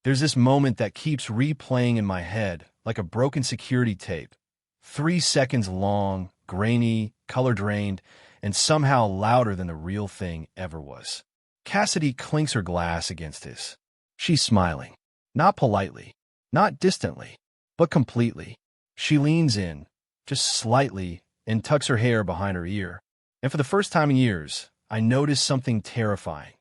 There's this moment that keeps replaying in my head like a broken security tape. 3 seconds long, grainy, color-drained, and somehow louder than the real thing ever was. Cassidy clinks her glass against his. She's smiling. Not politely, not distantly, but completely. She leans in, just slightly, and tucks her hair behind her ear. And for the first time in years, I notice something terrifying.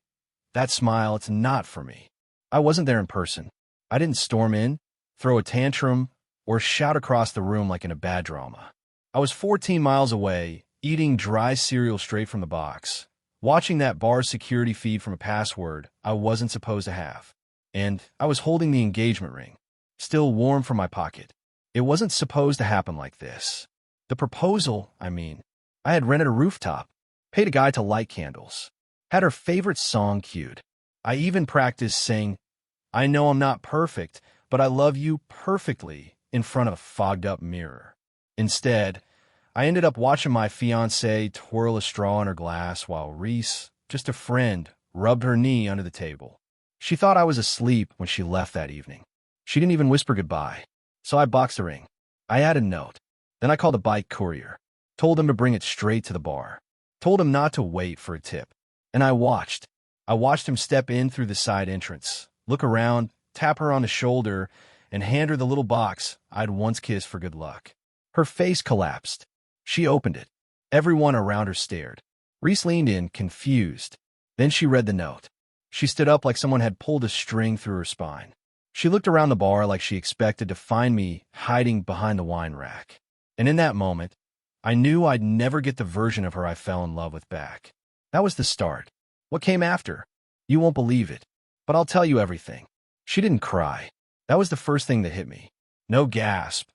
That smile, it's not for me. I wasn't there in person. I didn't storm in, throw a tantrum, or shout across the room like in a bad drama. I was 14 miles away, eating dry cereal straight from the box, watching that bar security feed from a password I wasn't supposed to have. And I was holding the engagement ring, still warm from my pocket. It wasn't supposed to happen like this. The proposal, I had rented a rooftop, paid a guy to light candles, had her favorite song cued. I even practiced saying, "I know I'm not perfect, but I love you perfectly," in front of a fogged-up mirror. Instead, I ended up watching my fiancée twirl a straw in her glass while Reese, just a friend, rubbed her knee under the table. She thought I was asleep when she left that evening. She didn't even whisper goodbye, so I boxed the ring. I added a note. Then I called a bike courier, told him to bring it straight to the bar, told him not to wait for a tip. And I watched. I watched him step in through the side entrance, look around, tap her on the shoulder, and hand her the little box I'd once kissed for good luck. Her face collapsed. She opened it. Everyone around her stared. Reese leaned in, confused. Then she read the note. She stood up like someone had pulled a string through her spine. She looked around the bar like she expected to find me hiding behind the wine rack. And in that moment, I knew I'd never get the version of her I fell in love with back. That was the start. What came after? You won't believe it, but I'll tell you everything. She didn't cry. That was the first thing that hit me. No gasp,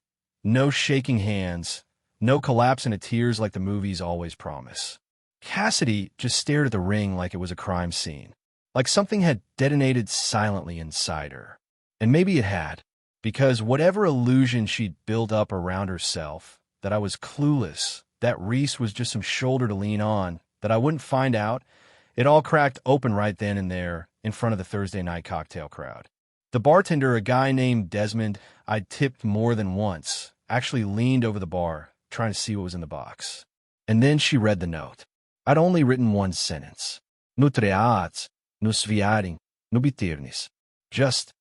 no shaking hands, no collapse into tears like the movies always promise. Cassidy just stared at the ring like it was a crime scene, like something had detonated silently inside her. And maybe it had, because whatever illusion she'd built up around herself, that I was clueless, that Reese was just some shoulder to lean on, that I wouldn't find out, it all cracked open right then and there in front of the Thursday night cocktail crowd. The bartender, a guy named Desmond I'd tipped more than once, actually leaned over the bar, trying to see what was in the box. And then she read the note. I'd only written one sentence. Nutreats, nusviaring, nubitirnis. Just,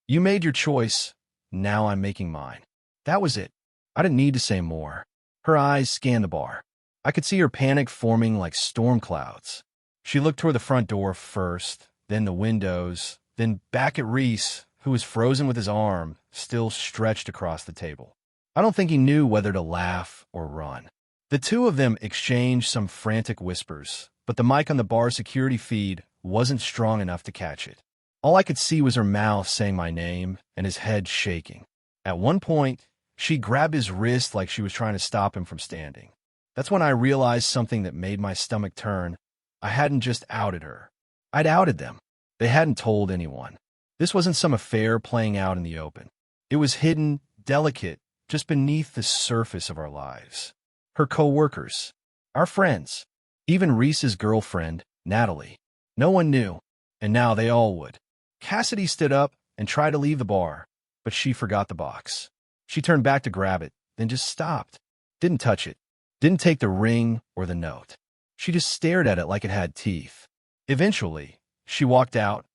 you made your choice, now I'm making mine. That was it. I didn't need to say more. Her eyes scanned the bar. I could see her panic forming like storm clouds. She looked toward the front door first, then the windows, then back at Reese, who was frozen with his arm still stretched across the table. I don't think he knew whether to laugh or run. The two of them exchanged some frantic whispers, but the mic on the bar security feed wasn't strong enough to catch it. All I could see was her mouth saying my name and his head shaking. At one point, she grabbed his wrist like she was trying to stop him from standing. That's when I realized something that made my stomach turn. I hadn't just outed her. I'd outed them. They hadn't told anyone. This wasn't some affair playing out in the open. It was hidden, delicate, just beneath the surface of our lives. Her co-workers, our friends, even Reese's girlfriend, Natalie. No one knew, and now they all would. Cassidy stood up and tried to leave the bar, but she forgot the box. She turned back to grab it, then just stopped. Didn't touch it. Didn't take the ring or the note. She just stared at it like it had teeth. Eventually, she walked out,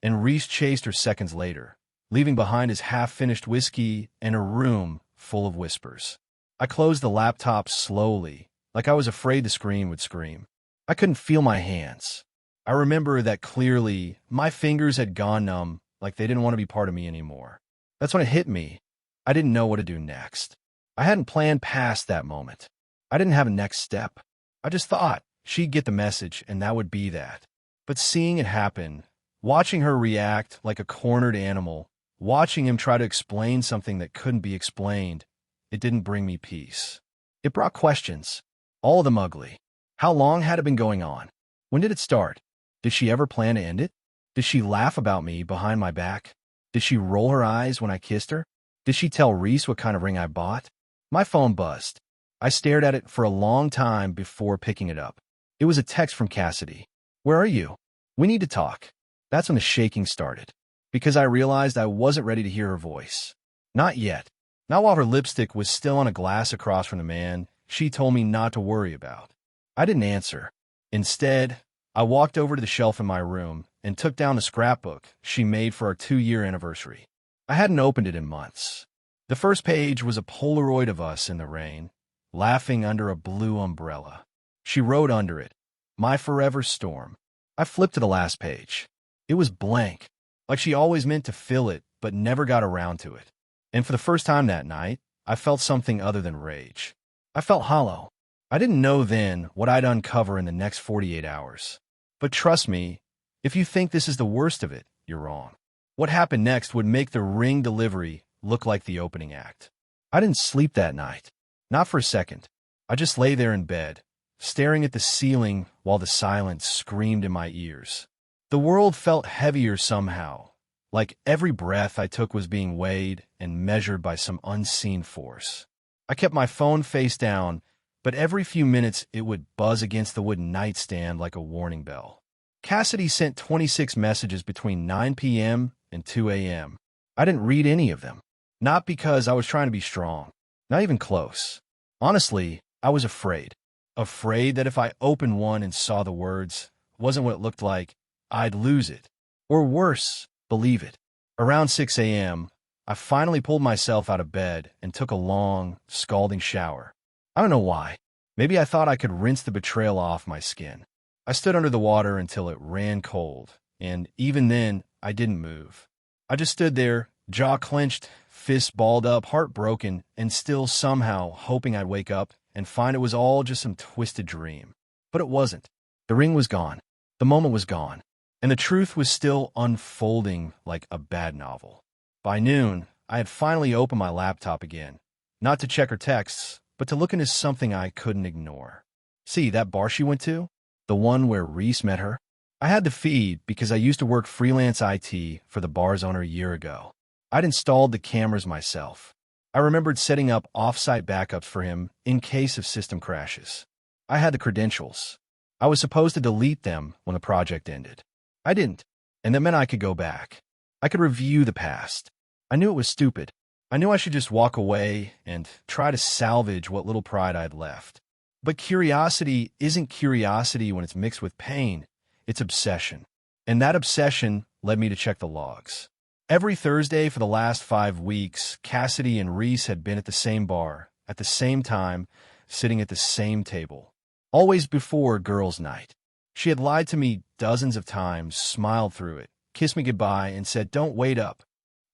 and Reese chased her seconds later, leaving behind his half-finished whiskey and a room full of whispers. I closed the laptop slowly, like I was afraid the screen would scream. I couldn't feel my hands. I remember that clearly my fingers had gone numb, like they didn't want to be part of me anymore. That's when it hit me. I didn't know what to do next. I hadn't planned past that moment. I didn't have a next step. I just thought she'd get the message and that would be that. But seeing it happen, watching her react like a cornered animal, watching him try to explain something that couldn't be explained, it didn't bring me peace. It brought questions, all of them ugly. How long had it been going on? When did it start? Did she ever plan to end it? Did she laugh about me behind my back? Did she roll her eyes when I kissed her? Did she tell Reese what kind of ring I bought? My phone buzzed. I stared at it for a long time before picking it up. It was a text from Cassidy. Where are you? We need to talk. That's when the shaking started. because I realized I wasn't ready to hear her voice. Not yet. Not while her lipstick was still on a glass across from the man she told me not to worry about. I didn't answer. Instead, I walked over to the shelf in my room and took down the scrapbook she made for our 2-year anniversary. I hadn't opened it in months. The first page was a Polaroid of us in the rain, laughing under a blue umbrella. She wrote under it, "My forever storm." I flipped to the last page. It was blank, like she always meant to fill it but never got around to it. And for the first time that night, I felt something other than rage. I felt hollow. I didn't know then what I'd uncover in the next 48 hours. But trust me, if you think this is the worst of it, you're wrong. What happened next would make the ring delivery look like the opening act. I didn't sleep that night. Not for a second. I just lay there in bed, staring at the ceiling while the silence screamed in my ears. The world felt heavier somehow, like every breath I took was being weighed and measured by some unseen force. I kept my phone face down, but every few minutes it would buzz against the wooden nightstand like a warning bell. Cassidy sent 26 messages between 9 p.m. and 2 a.m. I didn't read any of them. Not because I was trying to be strong. Not even close. Honestly, I was afraid. Afraid that if I opened one and saw the words wasn't what it looked like, I'd lose it. Or worse, believe it. Around 6 a.m., I finally pulled myself out of bed and took a long, scalding shower. I don't know why. Maybe I thought I could rinse the betrayal off my skin. I stood under the water until it ran cold, and even then, I didn't move. I just stood there, jaw clenched, fists balled up, heartbroken, and still somehow hoping I'd wake up and find it was all just some twisted dream. But it wasn't. The ring was gone. The moment was gone. And the truth was still unfolding like a bad novel. By noon, I had finally opened my laptop again, not to check her texts, but to look into something I couldn't ignore. See, that bar she went to? The one where Reese met her? I had the feed because I used to work freelance IT for the bar's owner a year ago. I'd installed the cameras myself. I remembered setting up off-site backups for him in case of system crashes. I had the credentials. I was supposed to delete them when the project ended. I didn't, and that meant I could go back. I could review the past. I knew it was stupid. I knew I should just walk away and try to salvage what little pride I'd left. But curiosity isn't curiosity when it's mixed with pain. It's obsession. And that obsession led me to check the logs. Every Thursday for the last 5 weeks, Cassidy and Reese had been at the same bar, at the same time, sitting at the same table. Always before girls' night. She had lied to me dozens of times, smiled through it, kissed me goodbye, and said, "Don't wait up."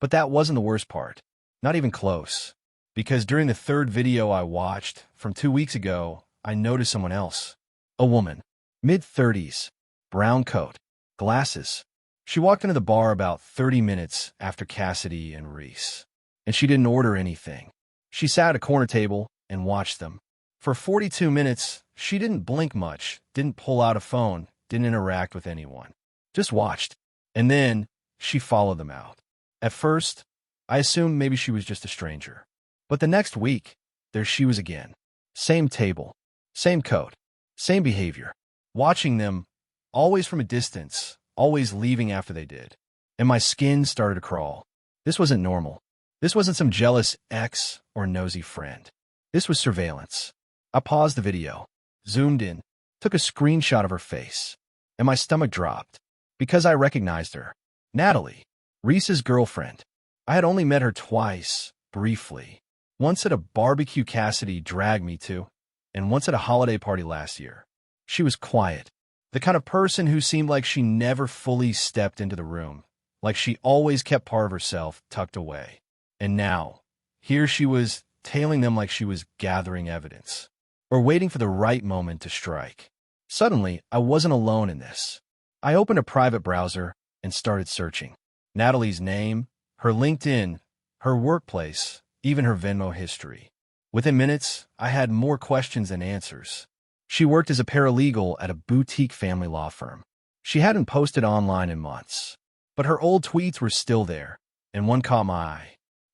But that wasn't the worst part. Not even close. Because during the third video I watched, from 2 weeks ago, I noticed someone else. A woman. Mid-30s. Brown coat. Glasses. She walked into the bar about 30 minutes after Cassidy and Reese. And she didn't order anything. She sat at a corner table and watched them. For 42 minutes, she didn't blink much, didn't pull out a phone, didn't interact with anyone. Just watched. And then, she followed them out. At first, I assumed maybe she was just a stranger. But the next week, there she was again. Same table. Same coat. Same behavior. Watching them, always from a distance, always leaving after they did. And my skin started to crawl. This wasn't normal. This wasn't some jealous ex or nosy friend. This was surveillance. I paused the video, zoomed in, took a screenshot of her face, and my stomach dropped because I recognized her. Natalie, Reese's girlfriend. I had only met her twice, briefly. Once at a barbecue Cassidy dragged me to, and once at a holiday party last year. She was quiet, the kind of person who seemed like she never fully stepped into the room, like she always kept part of herself tucked away. And now, here she was, tailing them like she was gathering evidence, or waiting for the right moment to strike. Suddenly, I wasn't alone in this. I opened a private browser and started searching. Natalie's name, her LinkedIn, her workplace, even her Venmo history. Within minutes, I had more questions than answers. She worked as a paralegal at a boutique family law firm. She hadn't posted online in months, but her old tweets were still there, and one caught my eye.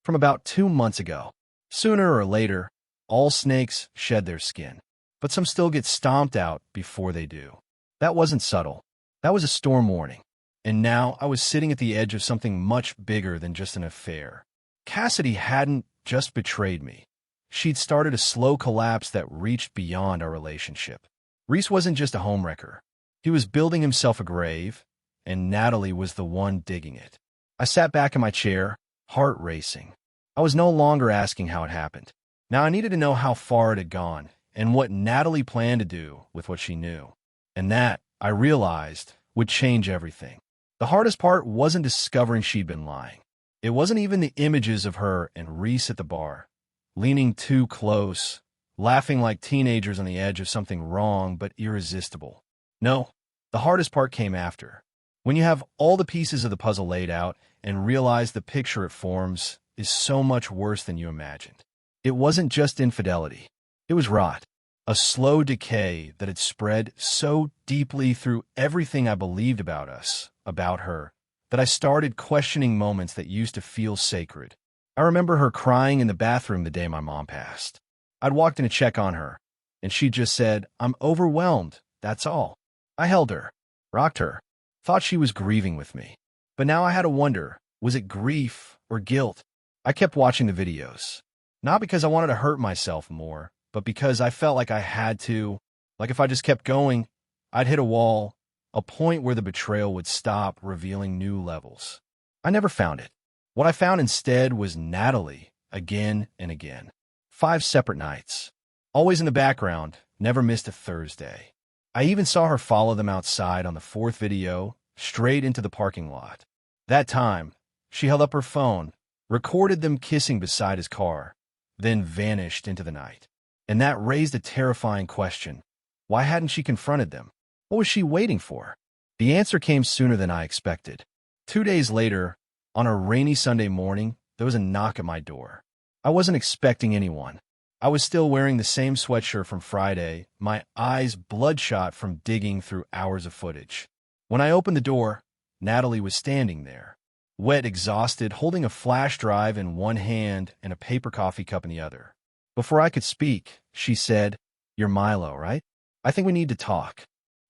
From about 2 months ago. Sooner or later, all snakes shed their skin, but some still get stomped out before they do. That wasn't subtle. That was a storm warning. And now I was sitting at the edge of something much bigger than just an affair. Cassidy hadn't just betrayed me. She'd started a slow collapse that reached beyond our relationship. Reese wasn't just a homewrecker. He was building himself a grave, and Natalie was the one digging it. I sat back in my chair, heart racing. I was no longer asking how it happened. Now I needed to know how far it had gone and what Natalie planned to do with what she knew. And that, I realized, would change everything. The hardest part wasn't discovering she'd been lying. It wasn't even the images of her and Reese at the bar, leaning too close, laughing like teenagers on the edge of something wrong but irresistible. No, the hardest part came after. When you have all the pieces of the puzzle laid out and realize the picture it forms is so much worse than you imagined. It wasn't just infidelity. It was rot, a slow decay that had spread so deeply through everything I believed about us, about her, that I started questioning moments that used to feel sacred. I remember her crying in the bathroom the day my mom passed. I'd walked in to check on her, and she just said, "I'm overwhelmed, that's all." I held her, rocked her, thought she was grieving with me. But now I had to wonder, was it grief or guilt? I kept watching the videos, not because I wanted to hurt myself more, but because I felt like I had to, like if I just kept going, I'd hit a wall, a point where the betrayal would stop revealing new levels. I never found it. What I found instead was Natalie, again and again. 5 separate nights. Always in the background, never missed a Thursday. I even saw her follow them outside on the 4th video, straight into the parking lot. That time, she held up her phone, recorded them kissing beside his car, then vanished into the night. And that raised a terrifying question. Why hadn't she confronted them? What was she waiting for? The answer came sooner than I expected. 2 days later, on a rainy Sunday morning, there was a knock at my door. I wasn't expecting anyone. I was still wearing the same sweatshirt from Friday, my eyes bloodshot from digging through hours of footage. When I opened the door, Natalie was standing there, wet, exhausted, holding a flash drive in one hand and a paper coffee cup in the other. Before I could speak, she said, "You're Milo, right? I think we need to talk."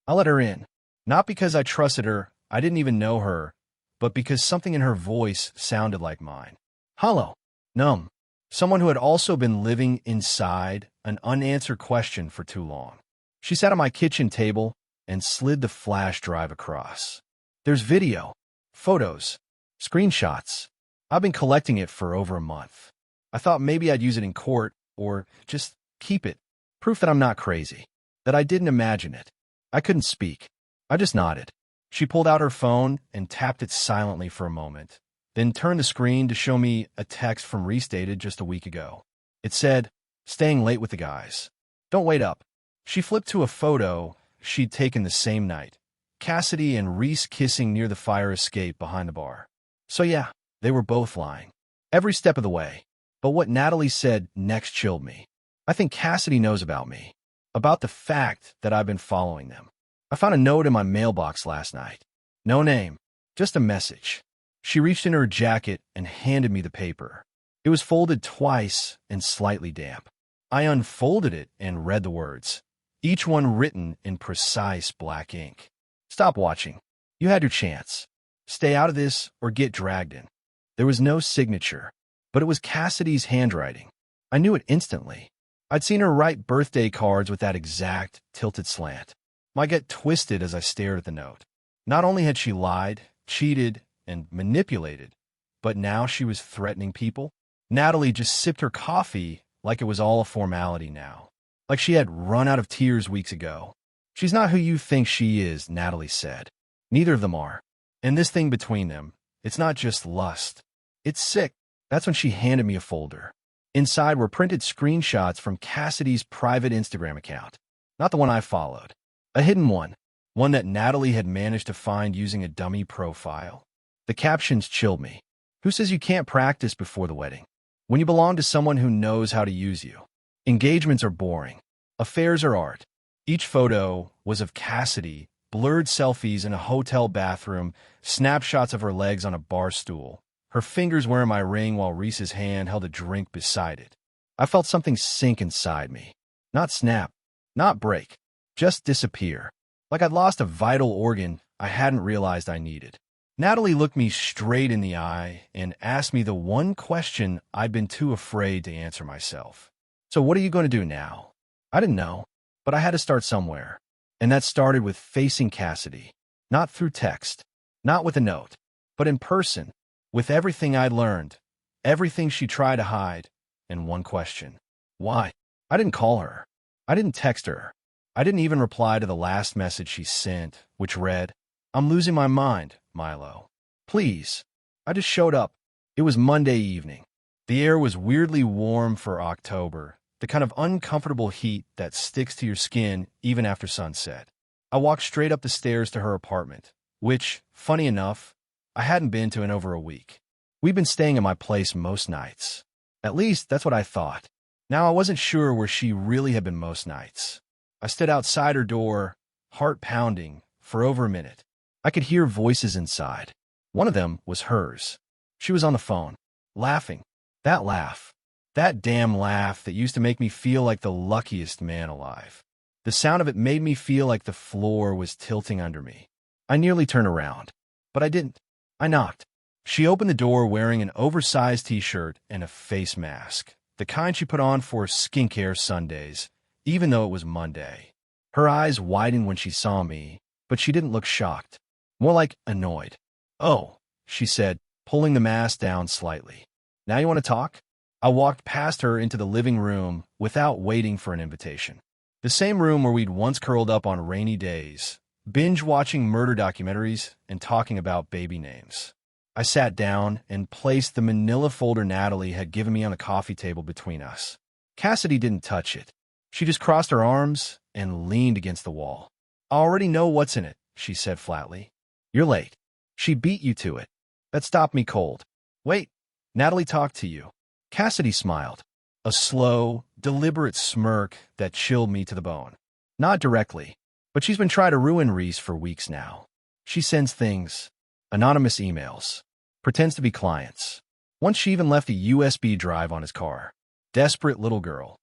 I let her in, not because I trusted her, I didn't even know her, but because something in her voice sounded like mine. Hollow, numb, someone who had also been living inside an unanswered question for too long. She sat at my kitchen table and slid the flash drive across. There's video, photos, screenshots. I've been collecting it for over a month. I thought maybe I'd use it in court or just keep it. Proof that I'm not crazy, that I didn't imagine it. I couldn't speak. I just nodded. She pulled out her phone and tapped it silently for a moment, then turned the screen to show me a text from Reese dated just a week ago. It said, "Staying late with the guys. Don't wait up." She flipped to a photo she'd taken the same night. Cassidy and Reese kissing near the fire escape behind the bar. So yeah, they were both lying. Every step of the way. But what Natalie said next chilled me. I think Cassidy knows about me. About the fact that I've been following them. I found a note in my mailbox last night. No name, just a message. She reached in her jacket and handed me the paper. It was folded twice and slightly damp. I unfolded it and read the words, each one written in precise black ink. "Stop watching. You had your chance. Stay out of this or get dragged in." There was no signature, but it was Cassidy's handwriting. I knew it instantly. I'd seen her write birthday cards with that exact tilted slant. My gut twisted as I stared at the note. Not only had she lied, cheated, and manipulated, but now she was threatening people. Natalie just sipped her coffee like it was all a formality now, like she had run out of tears weeks ago. "She's not who you think she is," Natalie said. "Neither of them are. And this thing between them, it's not just lust. It's sick." That's when she handed me a folder. Inside were printed screenshots from Cassidy's private Instagram account, not the one I followed. A hidden one that Natalie had managed to find using a dummy profile. The captions chilled me. Who says you can't practice before the wedding? When you belong to someone who knows how to use you. Engagements are boring. Affairs are art. Each photo was of Cassidy, blurred selfies in a hotel bathroom, snapshots of her legs on a bar stool, her fingers wearing my ring while Reese's hand held a drink beside it. I felt something sink inside me. Not snap, not break, just disappear. Like I'd lost a vital organ I hadn't realized I needed. Natalie looked me straight in the eye and asked me the one question I'd been too afraid to answer myself. So what are you going to do now? I didn't know, but I had to start somewhere. And that started with facing Cassidy. Not through text, not with a note, but in person, with everything I'd learned, everything she tried to hide, and one question. Why? I didn't call her. I didn't text her. I didn't even reply to the last message she sent, which read, "I'm losing my mind, Milo. Please." I just showed up. It was Monday evening. The air was weirdly warm for October, the kind of uncomfortable heat that sticks to your skin even after sunset. I walked straight up the stairs to her apartment, which, funny enough, I hadn't been to in over a week. We'd been staying at my place most nights. At least, that's what I thought. Now, I wasn't sure where she really had been most nights. I stood outside her door, heart pounding, for over a minute. I could hear voices inside. One of them was hers. She was on the phone, laughing. That laugh. That damn laugh that used to make me feel like the luckiest man alive. The sound of it made me feel like the floor was tilting under me. I nearly turned around, but I didn't. I knocked. She opened the door wearing an oversized t-shirt and a face mask, the kind she put on for skincare Sundays, even though it was Monday. Her eyes widened when she saw me, but she didn't look shocked. More like annoyed. "Oh," she said, pulling the mask down slightly. "Now you want to talk?" I walked past her into the living room without waiting for an invitation. The same room where we'd once curled up on rainy days, binge-watching murder documentaries and talking about baby names. I sat down and placed the manila folder Natalie had given me on the coffee table between us. Cassidy didn't touch it. She just crossed her arms and leaned against the wall. "I already know what's in it," she said flatly. "You're late." She beat you to it. That stopped me cold. "Wait, Natalie talked to you." Cassidy smiled, a slow, deliberate smirk that chilled me to the bone. "Not directly, but she's been trying to ruin Reese for weeks now. She sends things, anonymous emails, pretends to be clients. Once she even left a USB drive on his car. Desperate little girl.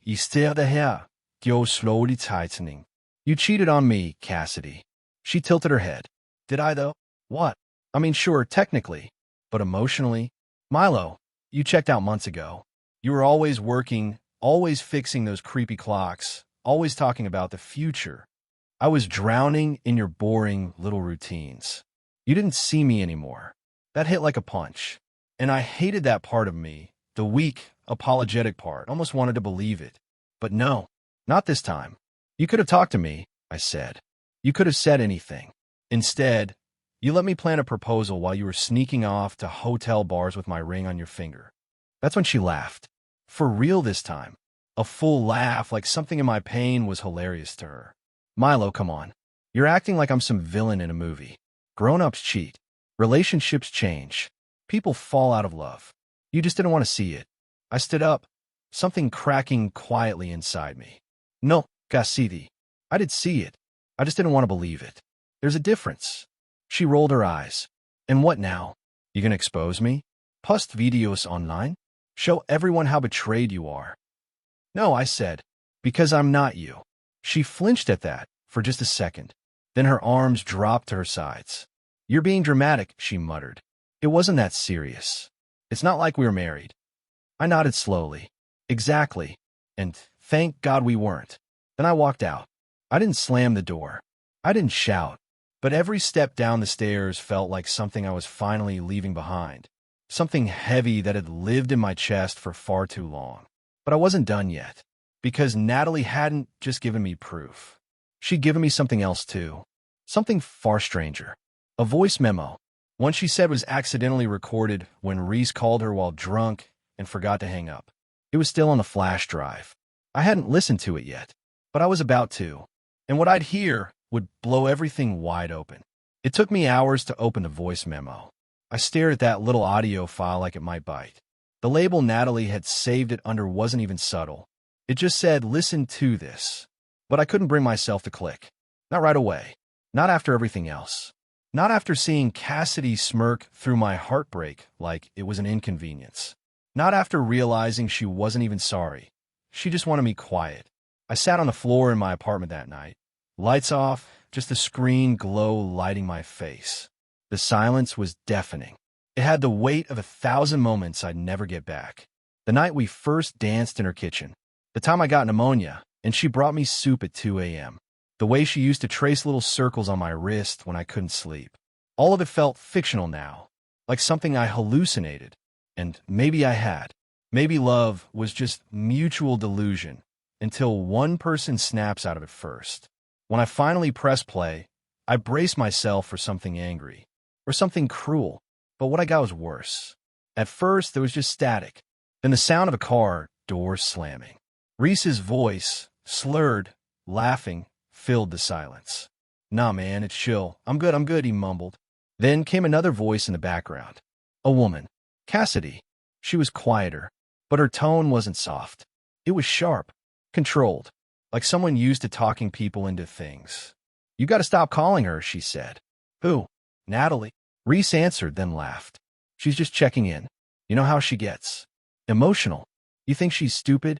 "You still the hair," Joe slowly tightening. "You cheated on me, Cassidy." She tilted her head. "Did I, though? What? I mean, sure, technically, but emotionally? Milo, you checked out months ago. You were always working, always fixing those creepy clocks, always talking about the future. I was drowning in your boring little routines. You didn't see me anymore. That hit like a punch. And I hated that part of me, the weak, apologetic part, almost wanted to believe it. But no, not this time. You could have talked to me," I said. "You could have said anything. Instead, you let me plan a proposal while you were sneaking off to hotel bars with my ring on your finger." That's when she laughed. For real this time. A full laugh, like something in my pain was hilarious to her. "Milo, come on. You're acting like I'm some villain in a movie. Grown-ups cheat. Relationships change. People fall out of love. You just didn't want to see it." I stood up, something cracking quietly inside me. "No, Cassidy. I did see it. I just didn't want to believe it. There's a difference." She rolled her eyes. "And what now? You gonna expose me? Post videos online? Show everyone how betrayed you are?" "No," I said, "because I'm not you." She flinched at that for just a second. Then her arms dropped to her sides. "You're being dramatic," she muttered. "It wasn't that serious. It's not like we were married." I nodded slowly. "Exactly. And thank God we weren't." Then I walked out. I didn't slam the door. I didn't shout. But every step down the stairs felt like something I was finally leaving behind. Something heavy that had lived in my chest for far too long. But I wasn't done yet. Because Natalie hadn't just given me proof. She'd given me something else too. Something far stranger. A voice memo. One she said was accidentally recorded when Reese called her while drunk and forgot to hang up. It was still on the flash drive. I hadn't listened to it yet, but I was about to. And what I'd hear would blow everything wide open. It took me hours to open the voice memo. I stared at that little audio file like it might bite. The label Natalie had saved it under wasn't even subtle. It just said, "Listen to this." But I couldn't bring myself to click. Not right away. Not after everything else. Not after seeing Cassidy smirk through my heartbreak like it was an inconvenience. Not after realizing she wasn't even sorry. She just wanted me quiet. I sat on the floor in my apartment that night. Lights off, just the screen glow lighting my face. The silence was deafening. It had the weight of 1,000 moments I'd never get back. The night we first danced in her kitchen. The time I got pneumonia, and she brought me soup at 2 a.m. The way she used to trace little circles on my wrist when I couldn't sleep. All of it felt fictional now, like something I hallucinated. And maybe I had. Maybe love was just mutual delusion, until one person snaps out of it first. When I finally press play, I brace myself for something angry, or something cruel, but what I got was worse. At first, there was just static, then the sound of a car door slamming. Reese's voice, slurred, laughing, filled the silence. "Nah, man, it's chill. I'm good," he mumbled. Then came another voice in the background. A woman. Cassidy. She was quieter, but her tone wasn't soft. It was sharp, controlled, like someone used to talking people into things. "You gotta stop calling her," she said. "Who?" "Natalie." Reese answered, then laughed. "She's just checking in. You know how she gets. Emotional. You think she's stupid?"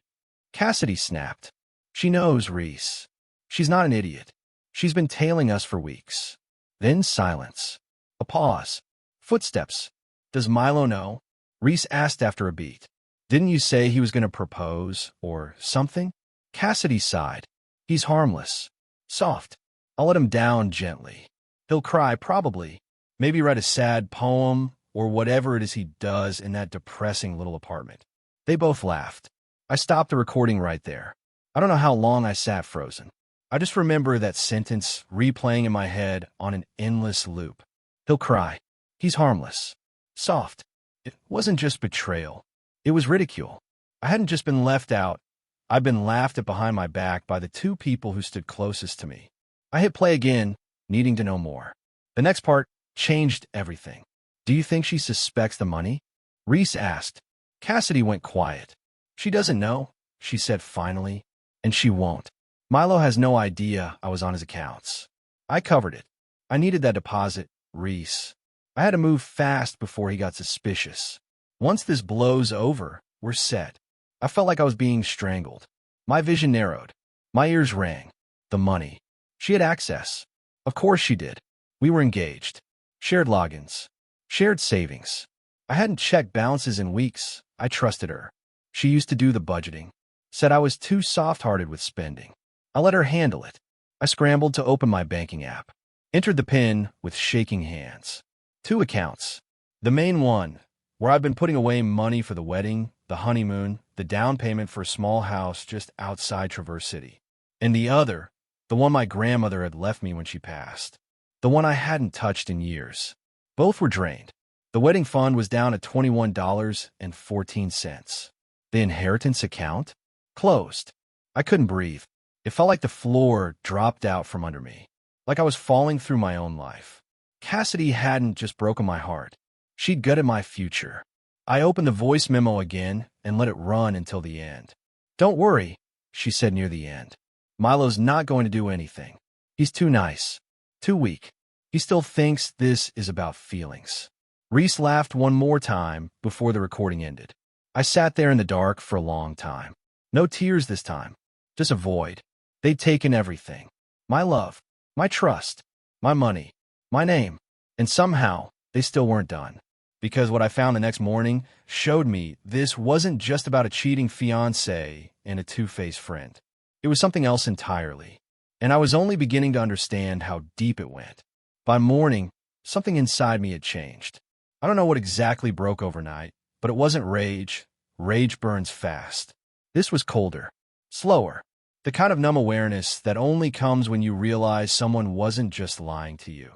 Cassidy snapped. "She knows, Reese. She's not an idiot. She's been tailing us for weeks." Then silence. A pause. Footsteps. "Does Milo know?" Reese asked after a beat. "Didn't you say he was going to propose, or something?" Cassidy sighed. "He's harmless. Soft. I'll let him down gently. He'll cry, probably. Maybe write a sad poem, or whatever it is he does in that depressing little apartment." They both laughed. I stopped the recording right there. I don't know how long I sat frozen. I just remember that sentence replaying in my head on an endless loop. He'll cry. He's harmless. Soft. It wasn't just betrayal. It was ridicule. I hadn't just been left out. I'd been laughed at behind my back by the two people who stood closest to me. I hit play again, needing to know more. The next part changed everything. "Do you think she suspects the money?" Reese asked. Cassidy went quiet. "She doesn't know," she said finally, "and she won't. Milo has no idea I was on his accounts. I covered it. I needed that deposit, Reese. I had to move fast before he got suspicious. Once this blows over, we're set." I felt like I was being strangled. My vision narrowed. My ears rang. The money. She had access. Of course she did. We were engaged. Shared logins. Shared savings. I hadn't checked balances in weeks. I trusted her. She used to do the budgeting. Said I was too soft-hearted with spending. I let her handle it. I scrambled to open my banking app. Entered the PIN with shaking hands. 2 accounts. The main one, where I've been putting away money for the wedding, the honeymoon, the down payment for a small house just outside Traverse City. And the other, the one my grandmother had left me when she passed. The one I hadn't touched in years. Both were drained. The wedding fund was down at $21.14. The inheritance account? Closed. I couldn't breathe. It felt like the floor dropped out from under me. Like I was falling through my own life. Cassidy hadn't just broken my heart. She'd gutted my future. I opened the voice memo again and let it run until the end. "Don't worry," she said near the end. "Milo's not going to do anything. He's too nice. Too weak. He still thinks this is about feelings." Reese laughed one more time before the recording ended. I sat there in the dark for a long time. No tears this time. Just a void. They'd taken everything. My love. My trust. My money. My name. And somehow, they still weren't done. Because what I found the next morning showed me this wasn't just about a cheating fiancé and a two-faced friend. It was something else entirely. And I was only beginning to understand how deep it went. By morning, something inside me had changed. I don't know what exactly broke overnight, but it wasn't rage. Rage burns fast. This was colder. Slower. The kind of numb awareness that only comes when you realize someone wasn't just lying to you.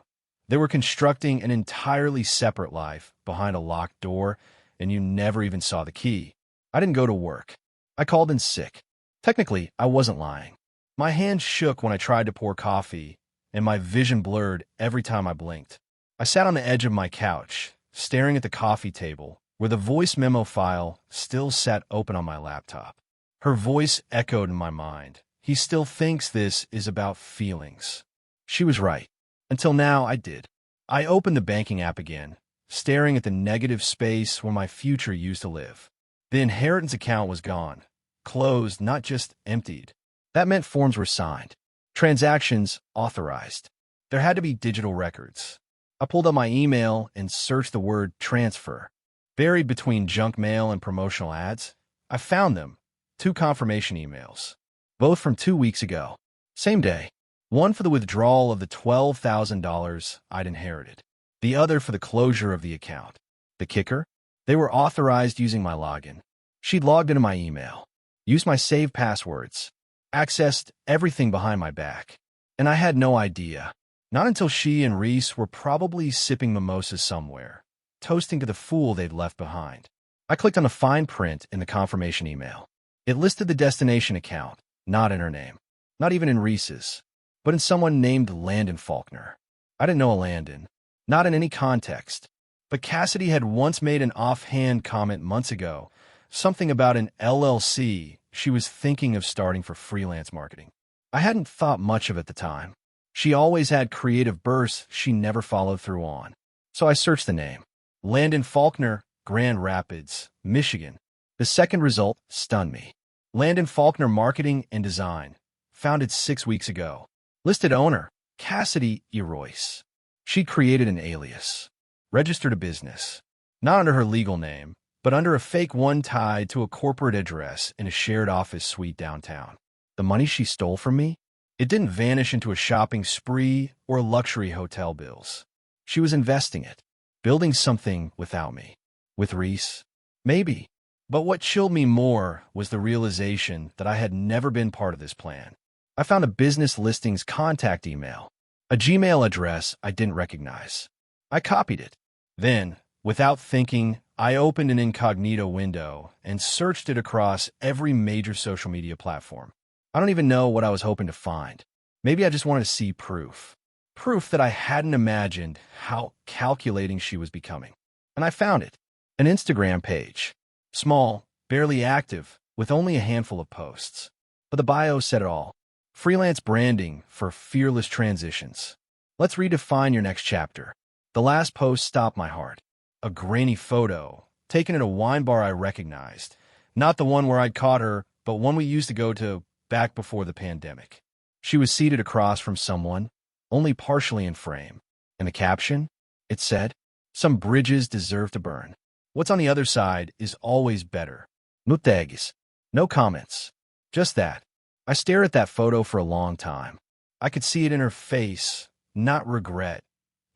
They were constructing an entirely separate life behind a locked door, and you never even saw the key. I didn't go to work. I called in sick. Technically, I wasn't lying. My hands shook when I tried to pour coffee, and my vision blurred every time I blinked. I sat on the edge of my couch, staring at the coffee table, where the voice memo file still sat open on my laptop. Her voice echoed in my mind. He still thinks this is about feelings. She was right. Until now, I did. I opened the banking app again, staring at the negative space where my future used to live. The inheritance account was gone. Closed, not just emptied. That meant forms were signed. Transactions authorized. There had to be digital records. I pulled up my email and searched the word transfer. Buried between junk mail and promotional ads, I found them. 2 confirmation emails. Both from 2 weeks ago. Same day. One for the withdrawal of the $12,000 I'd inherited. The other for the closure of the account. The kicker? They were authorized using my login. She'd logged into my email, used my saved passwords, accessed everything behind my back. And I had no idea. Not until she and Reese were probably sipping mimosas somewhere, toasting to the fool they'd left behind. I clicked on the fine print in the confirmation email. It listed the destination account, not in her name, not even in Reese's, but in someone named Landon Faulkner. I didn't know a Landon, not in any context, but Cassidy had once made an offhand comment months ago, something about an LLC she was thinking of starting for freelance marketing. I hadn't thought much of it at the time. She always had creative bursts she never followed through on. So I searched the name. Landon Faulkner, Grand Rapids, Michigan. The second result stunned me. Landon Faulkner Marketing and Design, founded 6 weeks ago. Listed owner, Cassidy E. Royce. She created an alias, registered a business, not under her legal name, but under a fake one tied to a corporate address in a shared office suite downtown. The money she stole from me? It didn't vanish into a shopping spree or luxury hotel bills. She was investing it, building something without me. With Reese? Maybe. But what chilled me more was the realization that I had never been part of this plan. I found a business listings contact email, a Gmail address I didn't recognize. I copied it. Then, without thinking, I opened an incognito window and searched it across every major social media platform. I don't even know what I was hoping to find. Maybe I just wanted to see proof. Proof that I hadn't imagined how calculating she was becoming. And I found it. An Instagram page. Small, barely active, with only a handful of posts. But the bio said it all. Freelance branding for fearless transitions. Let's redefine your next chapter. The last post stopped my heart. A grainy photo, taken at a wine bar I recognized. Not the one where I'd caught her, but one we used to go to back before the pandemic. She was seated across from someone, only partially in frame. In the caption, it said, "Some bridges deserve to burn. What's on the other side is always better. No tags. No comments. Just that." I stared at that photo for a long time. I could see it in her face, not regret,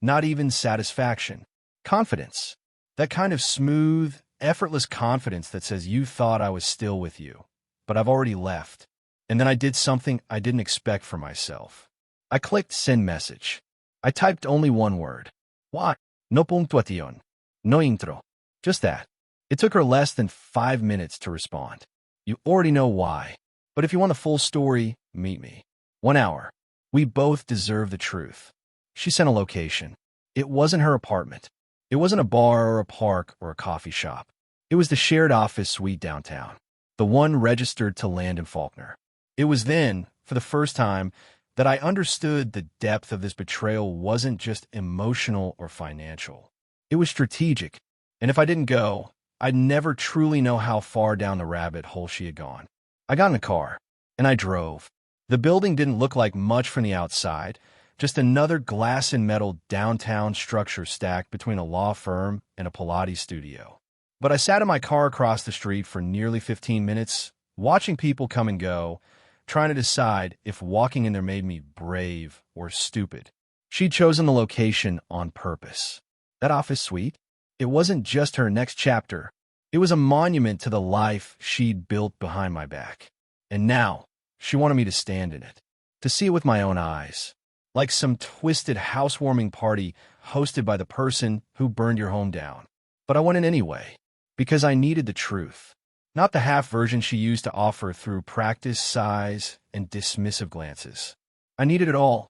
not even satisfaction. Confidence. That kind of smooth, effortless confidence that says you thought I was still with you, but I've already left. And then I did something I didn't expect for myself. I clicked send message. I typed only one word. Why? No puntuación. No intro. Just that. It took her less than 5 minutes to respond. You already know why. But if you want the full story, meet me. 1 hour. We both deserve the truth. She sent a location. It wasn't her apartment. It wasn't a bar or a park or a coffee shop. It was the shared office suite downtown. The one registered to Landon Faulkner. It was then, for the first time, that I understood the depth of this betrayal wasn't just emotional or financial. It was strategic. And if I didn't go, I'd never truly know how far down the rabbit hole she had gone. I got in the car, and I drove. The building didn't look like much from the outside, just another glass and metal downtown structure stacked between a law firm and a Pilates studio. But I sat in my car across the street for nearly 15 minutes, watching people come and go, trying to decide if walking in there made me brave or stupid. She'd chosen the location on purpose. That office suite? It wasn't just her next chapter. It was a monument to the life she'd built behind my back. And now, she wanted me to stand in it, to see it with my own eyes, like some twisted housewarming party hosted by the person who burned your home down. But I went in anyway, because I needed the truth, not the half version she used to offer through practice, sighs, and dismissive glances. I needed it all,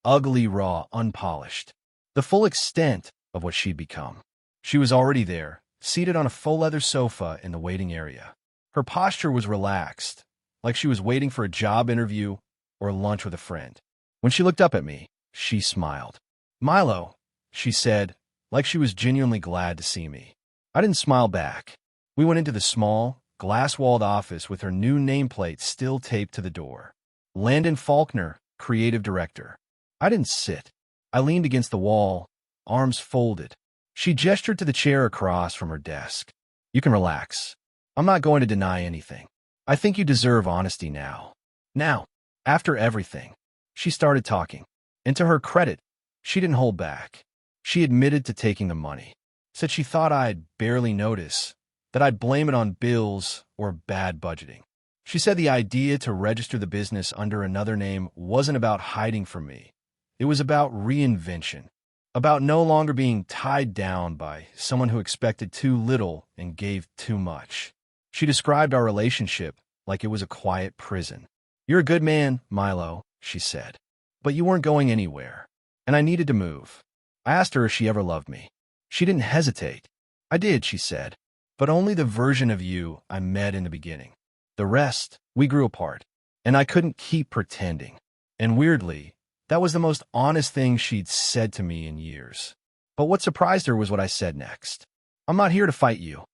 ugly, raw, unpolished, the full extent of what she'd become. She was already there, seated on a faux leather sofa in the waiting area. Her posture was relaxed, like she was waiting for a job interview or lunch with a friend. When she looked up at me, she smiled. "Milo," she said, like she was genuinely glad to see me. I didn't smile back. We went into the small, glass-walled office with her new nameplate still taped to the door. Landon Faulkner, creative director. I didn't sit. I leaned against the wall, arms folded. She gestured to the chair across from her desk. You can relax. I'm not going to deny anything. I think you deserve honesty now. Now, after everything. She started talking. And to her credit, she didn't hold back. She admitted to taking the money. Said she thought I'd barely notice, that I'd blame it on bills or bad budgeting. She said the idea to register the business under another name wasn't about hiding from me. It was about reinvention, about no longer being tied down by someone who expected too little and gave too much. She described our relationship like it was a quiet prison. You're a good man, Milo, she said, but you weren't going anywhere, and I needed to move. I asked her if she ever loved me. She didn't hesitate. I did, she said, but only the version of you I met in the beginning. The rest, we grew apart, and I couldn't keep pretending. And weirdly, that was the most honest thing she'd said to me in years. But what surprised her was what I said next. I'm not here to fight you,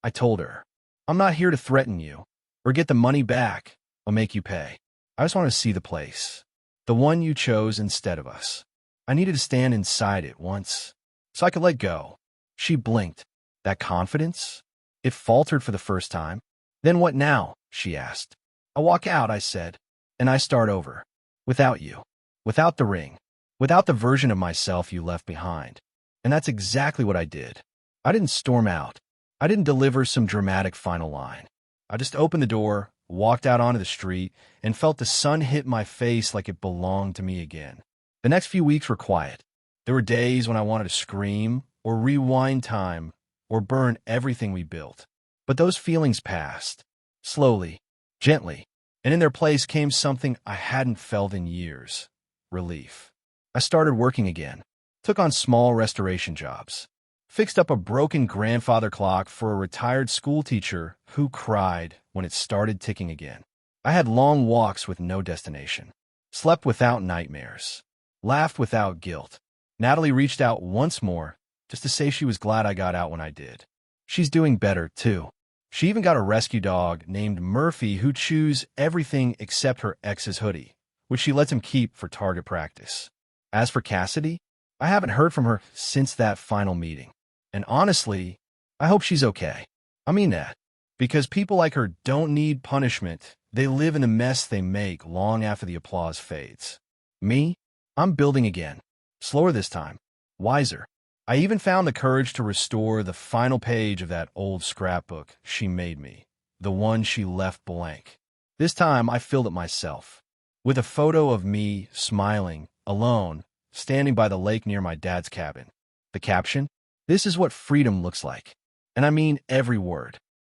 I told her. I'm not here to threaten you, or get the money back, or make you pay. I just want to see the place, the one you chose instead of us. I needed to stand inside it once, so I could let go. She blinked. That confidence? It faltered for the first time. Then what now? She asked. I walk out, I said, and I start over. Without you. Without the ring. Without the version of myself you left behind. And that's exactly what I did. I didn't storm out. I didn't deliver some dramatic final line. I just opened the door, walked out onto the street, and felt the sun hit my face like it belonged to me again. The next few weeks were quiet. There were days when I wanted to scream, or rewind time, or burn everything we built. But those feelings passed, slowly, gently, and in their place came something I hadn't felt in years: relief. I started working again, took on small restoration jobs, fixed up a broken grandfather clock for a retired school teacher who cried when it started ticking again. I had long walks with no destination, slept without nightmares, laughed without guilt. Natalie reached out once more just to say she was glad I got out when I did. She's doing better, too. She even got a rescue dog named Murphy who chews everything except her ex's hoodie, which she lets him keep for target practice. As for Cassidy, I haven't heard from her since that final meeting. And honestly, I hope she's okay. I mean that. Because people like her don't need punishment. They live in the mess they make long after the applause fades. Me? I'm building again. Slower this time. Wiser. I even found the courage to restore the final page of that old scrapbook she made me, the one she left blank. This time I filled it myself, with a photo of me smiling, alone, standing by the lake near my dad's cabin. The caption? This is what freedom looks like. And I mean every word.